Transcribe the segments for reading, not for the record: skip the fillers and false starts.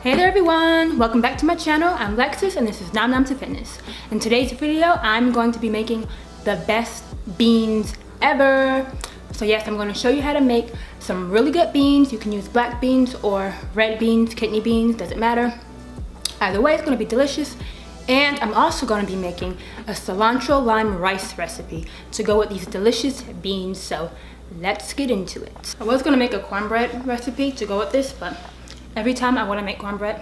Hey there everyone, welcome back to my channel. I'm Lexus and this is Nom Nom to Fitness. In today's video, I'm going to be making the best beans ever. So yes, I'm going to show you how to make some really good beans. You can use black beans or red beans, kidney beans, doesn't matter. Either way, it's going to be delicious. And I'm also going to be making a cilantro lime rice recipe to go with these delicious beans. So let's get into it. I was going to make a cornbread recipe to go with this, but every time I want to make cornbread,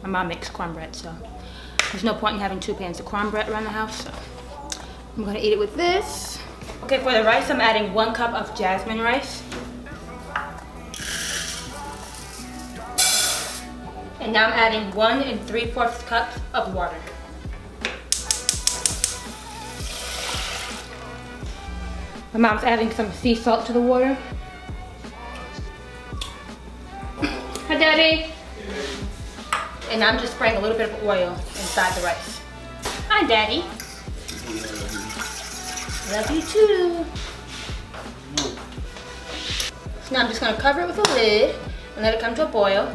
my mom makes cornbread, so there's no point in having 2 pans of cornbread around the house. So I'm going to eat it with this. Okay, for the rice, I'm adding 1 cup of jasmine rice. And now I'm adding 1 3/4 cups of water. My mom's adding some sea salt to the water. Hi, Daddy. And I'm just spraying a little bit of oil inside the rice. Hi, Daddy. Love you too. So now I'm just going to cover it with a lid and let it come to a boil.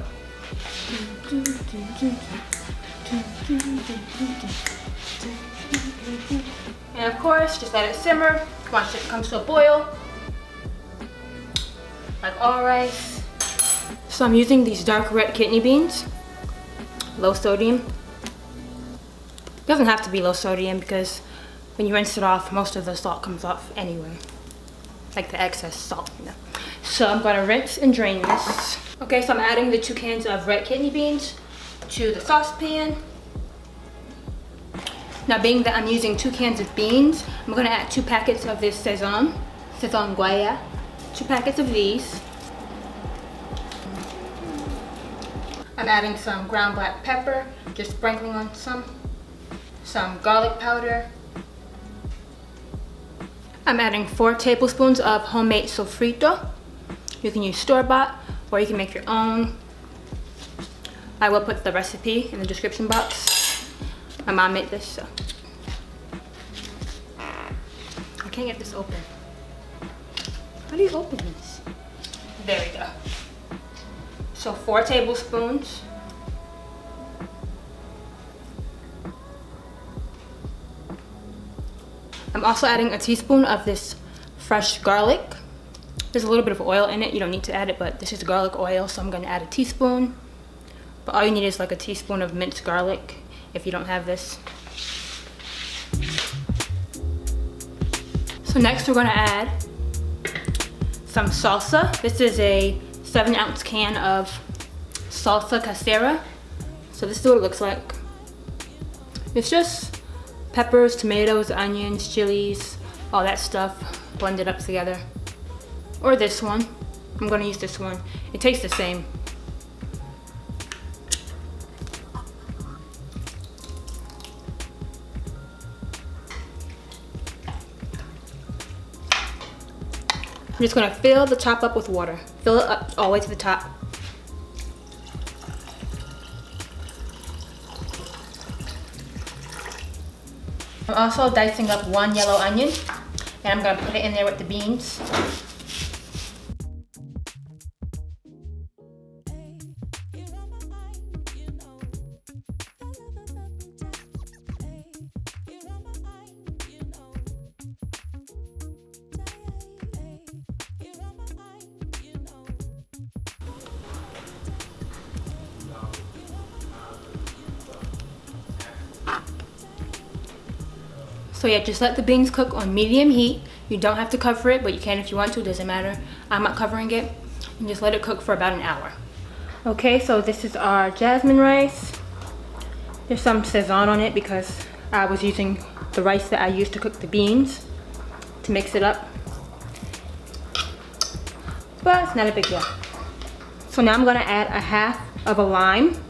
And of course, just let it simmer once it comes to a boil, like all rice. So I'm using these dark red kidney beans, low sodium. It doesn't have to be low sodium because when you rinse it off, most of the salt comes off anyway, like the excess salt, you know. So I'm going to rinse and drain this. Okay, so I'm adding the 2 cans of red kidney beans to the saucepan. Now, being that I'm using 2 cans of beans, I'm going to add 2 packets of this sazon guaya, 2 packets of these. I'm adding some ground black pepper, just sprinkling on some garlic powder. I'm adding 4 tablespoons of homemade sofrito. You can use store-bought or you can make your own. I will put the recipe in the description box. My mom made this, so I can't get this open. How do you open this? There we go. So 4 tablespoons. I'm also adding a teaspoon of this fresh garlic. There's a little bit of oil in it. You don't need to add it, but this is garlic oil, so I'm going to add a teaspoon. But all you need is like a teaspoon of minced garlic if you don't have this. So next we're going to add some salsa. This is a 7-ounce can of salsa casera. So this is what it looks like. It's just peppers, tomatoes, onions, chilies, all that stuff blended up together. Or this one. I'm going to use this one. It tastes the same. I'm just going to fill the top up with water. Fill it up all the way to the top. I'm also dicing up 1 yellow onion, and I'm going to put it in there with the beans. So yeah, just let the beans cook on medium heat. You don't have to cover it, but you can if you want to, it doesn't matter. I'm not covering it. And just let it cook for about an hour. Okay, so this is our jasmine rice. There's some sazon on it because I was using the rice that I used to cook the beans to mix it up. But it's not a big deal. So now I'm gonna add a half of a lime,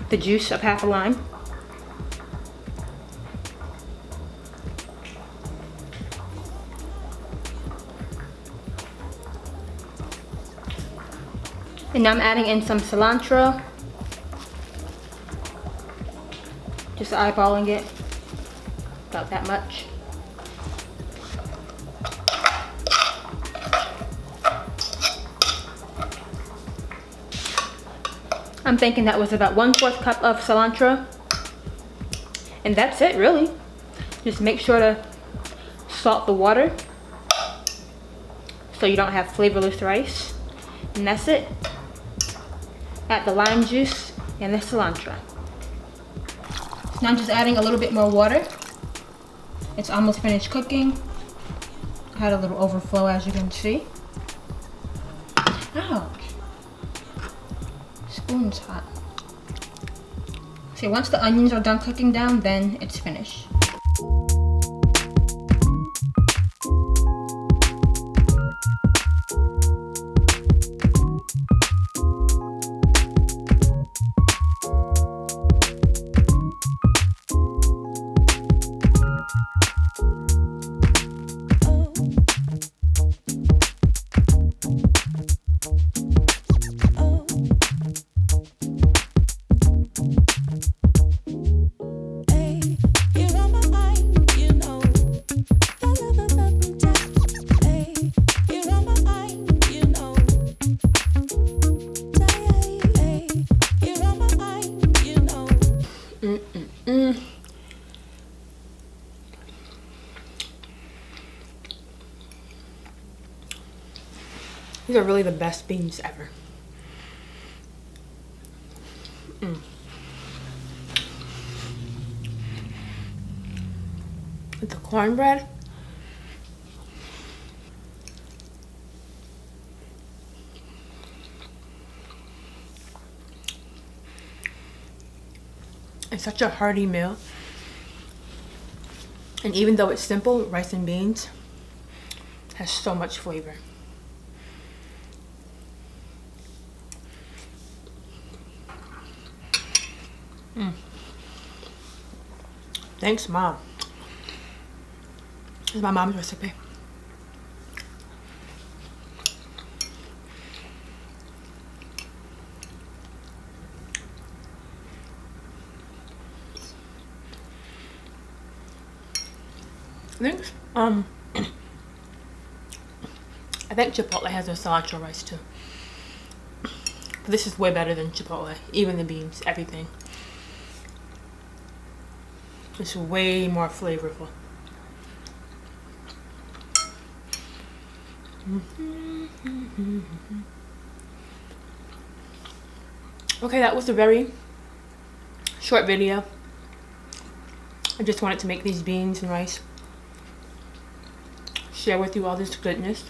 the juice of half a lime. And now I'm adding in some cilantro. Just eyeballing it, about that much. I'm thinking that was about 1/4 cup of cilantro. And that's it, really. Just make sure to salt the water so you don't have flavorless rice. And that's it. Add the lime juice and the cilantro. Now I'm just adding a little bit more water. It's almost finished cooking. I had a little overflow, as you can see. Ouch. Spoon's hot. See, once the onions are done cooking down, then it's finished. These are really the best beans ever. With the cornbread. It's such a hearty meal. And even though it's simple, rice and beans has so much flavor. Thanks, Mom. This is my mom's recipe. I think Chipotle has their cilantro rice too. But this is way better than Chipotle. Even the beans, everything. It's way more flavorful. Okay, that was a very short video. I just wanted to make these beans and rice, share with you all this goodness.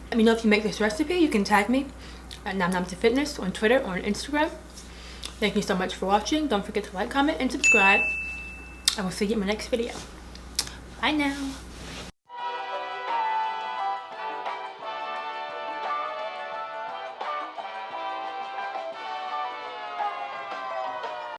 Let me know if you make this recipe. You can tag me at namnamtofitness on Twitter or on Instagram. Thank you so much for watching. Don't forget to like, comment, and subscribe. I will see you in my next video. Bye now.